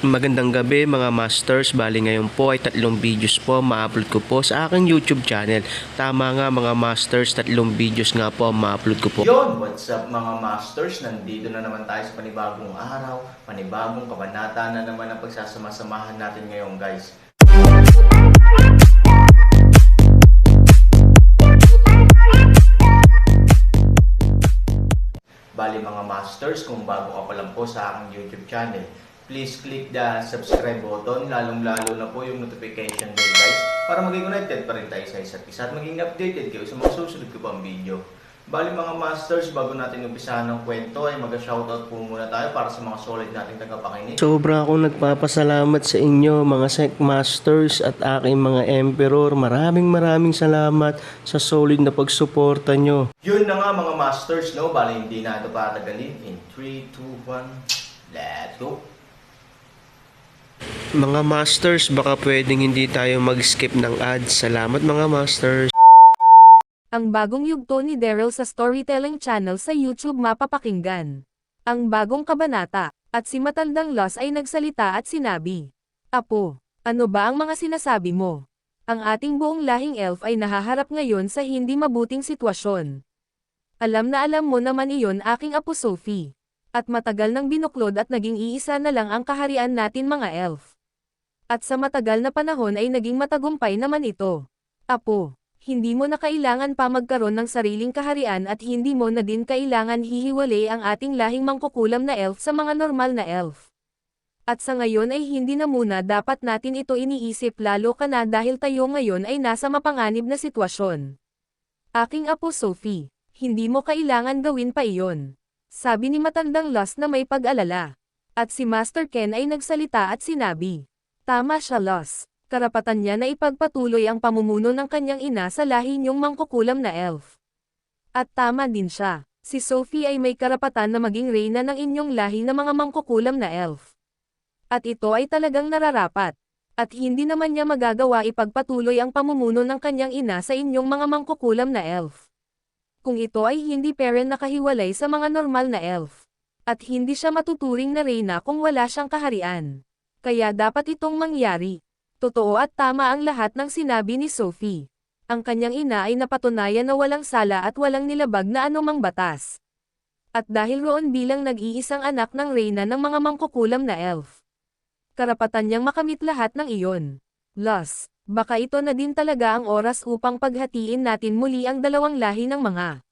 Magandang gabi mga masters, bali ngayon po ay 3 videos po ma-upload ko po sa aking YouTube channel. Tama nga mga masters, 3 videos nga po ma-upload ko po. Yon, what's up mga masters? Nandito na naman tayo sa panibagong araw, panibagong kabanata na naman ang pagsasama-samahan natin ngayon guys. Bali mga masters, kung bago ka pa lang po sa aking YouTube channel, please click the subscribe button, lalong-lalo na po yung notification bell guys, para maging connected pa rin tayo sa isa't isa at maging updated kayo sa mga susunod ko pang video. Bali mga masters, bago natin umpisahan ng kwento ay mag-shoutout po muna tayo para sa mga solid nating tagapakinig. Sobra akong nagpapasalamat sa inyo mga Sec Masters at aking mga Emperor. Maraming salamat sa solid na pagsuporta nyo. Yun na nga mga masters, no? Bali hindi na ito patagalin. In 3, 2, 1, let's go! Mga masters, baka pwedeng hindi tayo mag-skip ng ads. Salamat mga masters. Ang bagong yugto ni Daryl sa storytelling channel sa YouTube mapapakinggan. Ang bagong kabanata, at si Matandang Lost ay nagsalita at sinabi, "Apo, ano ba ang mga sinasabi mo? Ang ating buong lahing elf ay nahaharap ngayon sa hindi mabuting sitwasyon. Alam na alam mo naman iyon aking apo Sophie. At matagal nang binuklod at naging iisa na lang ang kaharian natin mga elf. At sa matagal na panahon ay naging matagumpay naman ito. Apo, hindi mo na kailangan pa magkaroon ng sariling kaharian at hindi mo na din kailangan hihiwalay ang ating lahing mangkukulam na elf sa mga normal na elf. At sa ngayon ay hindi na muna dapat natin ito iniisip lalo ka na dahil tayo ngayon ay nasa mapanganib na sitwasyon. Aking apo Sophie, hindi mo kailangan gawin pa iyon," sabi ni Matandang Lost na may pag-alala. At si Master Ken ay nagsalita at sinabi, "Tama siya Lost. Karapatan niya na ipagpatuloy ang pamumuno ng kanyang ina sa lahi niyong mangkukulam na elf. At tama din siya, si Sophie ay may karapatan na maging reyna ng inyong lahi na mga mangkukulam na elf. At ito ay talagang nararapat. At hindi naman niya magagawa ipagpatuloy ang pamumuno ng kanyang ina sa inyong mga mangkukulam na elf. Kung ito ay hindi parent nakahiwalay sa mga normal na elf. At hindi siya matuturing na reyna kung wala siyang kaharian. Kaya dapat itong mangyari." Totoo at tama ang lahat ng sinabi ni Sophie. Ang kanyang ina ay napatunayan na walang sala at walang nilabag na anumang batas. At dahil roon bilang nag-iisang anak ng reyna ng mga mangkukulam na elf, karapatan niyang makamit lahat ng iyon. Lost, baka ito na din talaga ang oras upang paghatiin natin muli ang dalawang lahi ng mga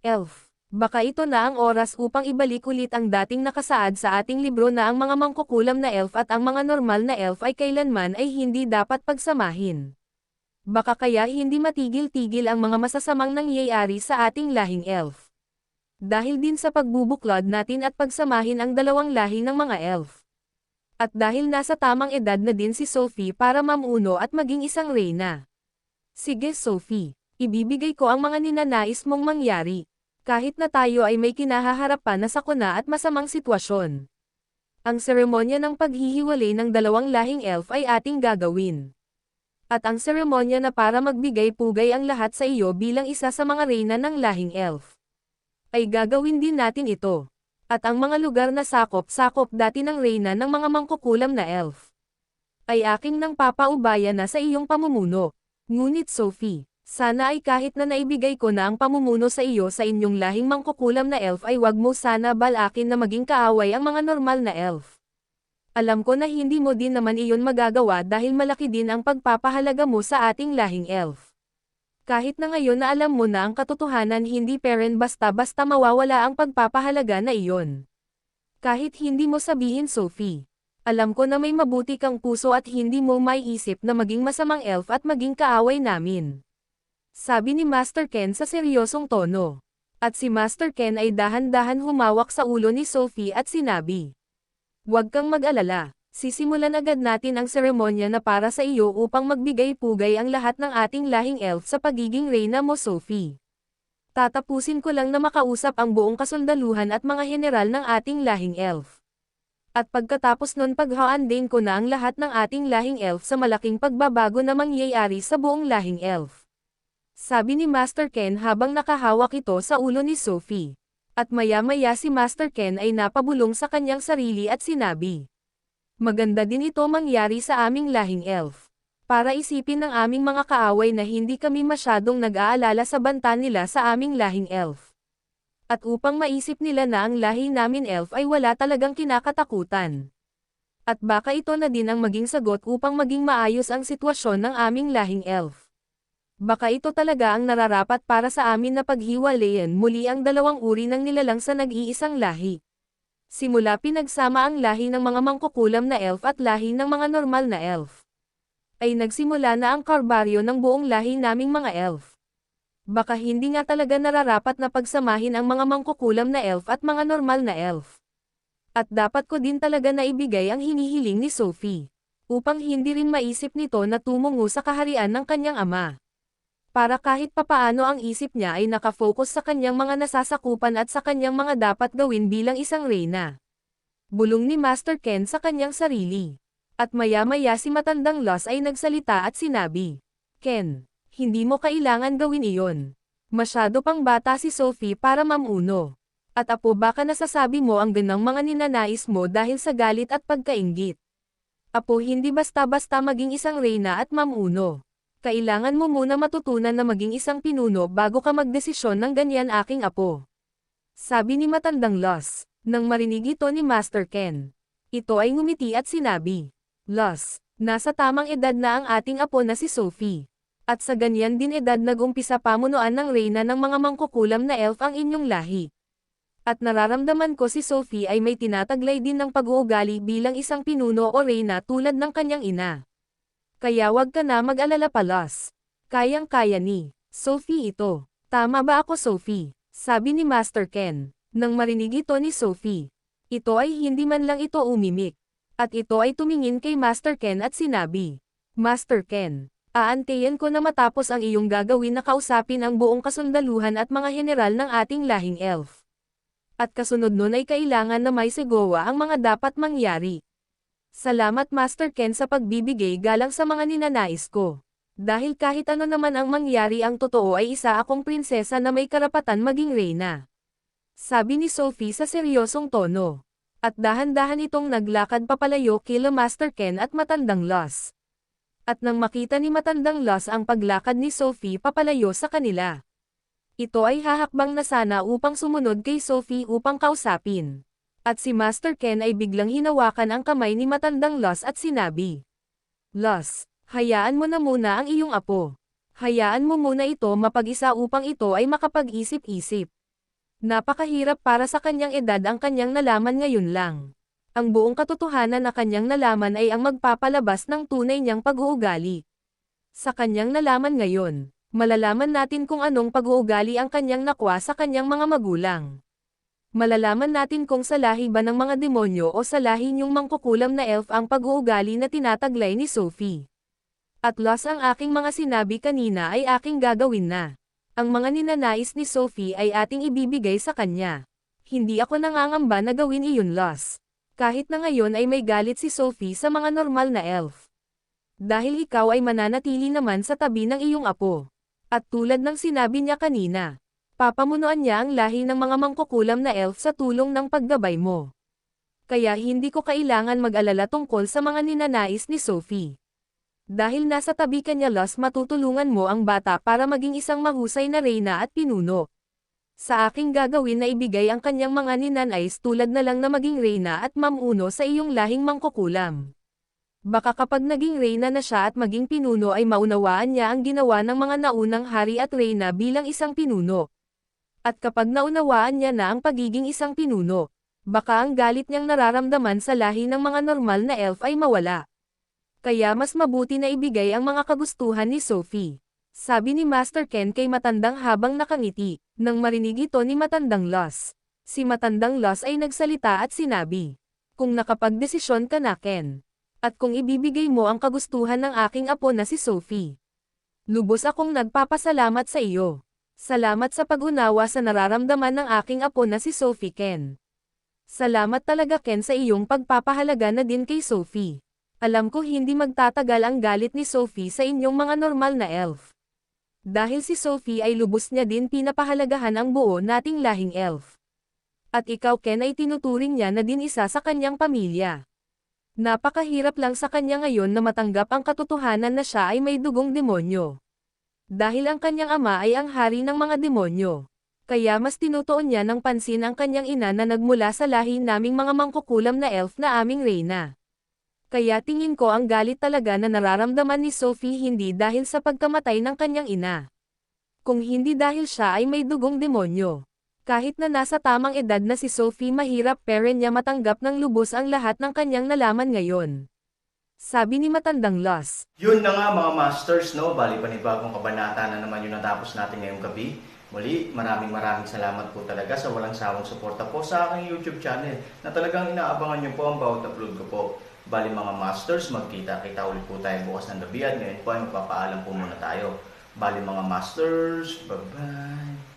elf. Baka ito na ang oras upang ibalik ulit ang dating nakasaad sa ating libro na ang mga mangkukulam na elf at ang mga normal na elf ay kailanman ay hindi dapat pagsamahin. Baka kaya hindi matigil-tigil ang mga masasamang nangyayari sa ating lahing elf. Dahil din sa pagbubuklod natin at pagsamahin ang dalawang lahi ng mga elf. At dahil nasa tamang edad na din si Sophie para mamuno at maging isang reyna. Sige Sophie, ibibigay ko ang mga ninanais mong mangyari. Kahit na tayo ay may kinahaharap pa na sakuna at masamang sitwasyon. Ang seremonya ng paghihiwalay ng dalawang lahing elf ay ating gagawin. At ang seremonya na para magbigay-pugay ang lahat sa iyo bilang isa sa mga reyna ng lahing elf. Ay gagawin din natin ito. At ang mga lugar na sakop dati ng reyna ng mga mangkukulam na elf. Ay aking nang papaubaya na sa iyong pamumuno. Ngunit Sophie, sana ay kahit na naibigay ko na ang pamumuno sa iyo sa inyong lahing mangkukulam na elf ay wag mo sana balakin na maging kaaway ang mga normal na elf. Alam ko na hindi mo din naman iyon magagawa dahil malaki din ang pagpapahalaga mo sa ating lahing elf. Kahit na ngayon na alam mo na ang katotohanan hindi parent basta-basta mawawala ang pagpapahalaga na iyon. Kahit hindi mo sabihin Sophie. Alam ko na may mabuti kang puso at hindi mo maiisip na maging masamang elf at maging kaaway namin. Sabi ni Master Ken sa seryosong tono. At si Master Ken ay dahan-dahan humawak sa ulo ni Sophie at sinabi, "Huwag kang mag-alala, sisimulan agad natin ang seremonya na para sa iyo upang magbigay-pugay ang lahat ng ating lahing elf sa pagiging reyna mo Sophie. Tatapusin ko lang na makausap ang buong kasundaluhan at mga general ng ating lahing elf. At pagkatapos nun paghaandain ko na ang lahat ng ating lahing elf sa malaking pagbabago na mangyayari sa buong lahing elf." Sabi ni Master Ken habang nakahawak ito sa ulo ni Sophie. At maya-maya si Master Ken ay napabulong sa kanyang sarili at sinabi, Maganda din ito mangyari sa aming lahing elf. Para isipin ng aming mga kaaway na hindi kami masyadong nag-aalala sa banta nila sa aming lahing elf. At upang maisip nila na ang lahi namin elf ay wala talagang kinakatakutan. At baka ito na din ang maging sagot upang maging maayos ang sitwasyon ng aming lahing elf. Baka ito talaga ang nararapat para sa amin na paghiwalayan muli ang dalawang uri ng nilalang sa nag-iisang lahi. Simula pinagsama ang lahi ng mga mangkukulam na elf at lahi ng mga normal na elf. Ay nagsimula na ang karbaryo ng buong lahi naming mga elf. Baka hindi nga talaga nararapat na pagsamahin ang mga mangkukulam na elf at mga normal na elf. At dapat ko din talaga na ibigay ang hinihiling ni Sophie. Upang hindi rin maisip nito na tumungo sa kaharian ng kanyang ama. Para kahit papaano ang isip niya ay nakafocus sa kanyang mga nasasakupan at sa kanyang mga dapat gawin bilang isang reyna. Bulong ni Master Ken sa kanyang sarili. At maya-maya si matandang Lost ay nagsalita at sinabi, Ken, hindi mo kailangan gawin iyon. Masyado pang bata si Sophie para mamuno. At apo baka nasasabi mo ang ganang mga ninanais mo dahil sa galit at pagkainggit. Apo hindi basta-basta maging isang reyna at mamuno. Kailangan mo muna matutunan na maging isang pinuno bago ka magdesisyon ng ganyan aking apo. Sabi ni matandang Lost, nang marinig ito ni Master Ken. Ito ay ngumiti at sinabi, Lost, nasa tamang edad na ang ating apo na si Sophie. At sa ganyan din edad nag-umpisa pamunuan ng reyna ng mga mangkukulam na elf ang inyong lahi. At nararamdaman ko si Sophie ay may tinataglay din ng pag-uugali bilang isang pinuno o reyna tulad ng kanyang ina. Kaya wag ka na mag-alala pa Lost. Kayang-kaya ni Sophie ito. Tama ba ako Sophie? Sabi ni Master Ken. Nang marinig ito ni Sophie. Ito ay hindi man lang ito umimik. At ito ay tumingin kay Master Ken at sinabi, Master Ken, aantayin ko na matapos ang iyong gagawin na kausapin ang buong kasundaluhan at mga general ng ating lahing elf. At kasunod nun ay kailangan na may segowa ang mga dapat mangyari. Salamat Master Ken sa pagbibigay galang sa mga ninanais ko. Dahil kahit ano naman ang mangyari ang totoo ay isa akong prinsesa na may karapatan maging reyna. Sabi ni Sophie sa seryosong tono. At dahan-dahan itong naglakad papalayo kila Master Ken at matandang Lost. At nang makita ni matandang Lost ang paglakad ni Sophie papalayo sa kanila. Ito ay hahakbang na sana upang sumunod kay Sophie upang kausapin. At si Master Ken ay biglang hinawakan ang kamay ni matandang Lost at sinabi, Lost, hayaan mo na muna ang iyong apo. Hayaan mo muna ito mapag-isa upang ito ay makapag-isip-isip. Napakahirap para sa kanyang edad ang kanyang nalaman ngayon lang. Ang buong katotohanan na kanyang nalaman ay ang magpapalabas ng tunay niyang pag-uugali. Sa kanyang nalaman ngayon, malalaman natin kung anong pag-uugali ang kanyang nakuha sa kanyang mga magulang. Malalaman natin kung sa lahi ba ng mga demonyo o sa lahi niyong mangkukulam na elf ang pag-uugali na tinataglay ni Sophie. At Lost ang aking mga sinabi kanina ay aking gagawin na. Ang mga ninanais ni Sophie ay ating ibibigay sa kanya. Hindi ako nangangamba na gawin iyon Lost. Kahit na ngayon ay may galit si Sophie sa mga normal na elf. Dahil ikaw ay mananatili naman sa tabi ng iyong apo. At tulad ng sinabi niya kanina, papamunuan niya ang lahi ng mga mangkukulam na elf sa tulong ng paggabay mo. Kaya hindi ko kailangan mag-alala tungkol sa mga ninanais ni Sophie. Dahil nasa tabi ka niya Lost matutulungan mo ang bata para maging isang mahusay na reyna at pinuno. Sa aking gagawin na ibigay ang kanyang mga ninanais tulad na lang na maging reyna at mamuno sa iyong lahing mangkukulam. Baka kapag naging reyna na siya at maging pinuno ay maunawaan niya ang ginawa ng mga naunang hari at reyna bilang isang pinuno. At kapag naunawaan niya na ang pagiging isang pinuno, baka ang galit niyang nararamdaman sa lahi ng mga normal na elf ay mawala. Kaya mas mabuti na ibigay ang mga kagustuhan ni Sophie. Sabi ni Master Ken kay matandang habang nakangiti, nang marinig ito ni matandang Lost. Si matandang Lost ay nagsalita at sinabi, kung nakapagdesisyon ka na Ken, at kung ibibigay mo ang kagustuhan ng aking apo na si Sophie. Lubos akong nagpapasalamat sa iyo. Salamat sa pag-unawa sa nararamdaman ng aking apo na si Sophie Ken. Salamat talaga Ken sa iyong pagpapahalaga na din kay Sophie. Alam ko hindi magtatagal ang galit ni Sophie sa inyong mga normal na elf. Dahil si Sophie ay lubos niya din pinapahalagahan ang buo nating lahing elf. At ikaw Ken ay tinuturing niya na din isa sa kanyang pamilya. Napakahirap lang sa kanya ngayon na matanggap ang katotohanan na siya ay may dugong demonyo. Dahil ang kanyang ama ay ang hari ng mga demonyo. Kaya mas tinutuon niya ng pansin ang kanyang ina na nagmula sa lahi naming mga mangkukulam na elf na aming reyna. Kaya tingin ko ang galit talaga na nararamdaman ni Sophie hindi dahil sa pagkamatay ng kanyang ina. Kung hindi dahil siya ay may dugong demonyo. Kahit na nasa tamang edad na si Sophie mahirap pa rin niya matanggap ng lubos ang lahat ng kanyang nalaman ngayon. Sabi ni matandang Los. Yun na nga mga masters, no? Bali panibagong kabanata na naman yung natapos natin ngayong gabi. Muli, maraming salamat po talaga sa walang sawang suporta po sa aking YouTube channel na talagang inaabangan nyo po ang bawat upload ko po. Bali mga masters, magkita-kita ulit po tayo bukas ng gabi at ngayon po ay magpapaalam po muna tayo. Bali mga masters, bye-bye!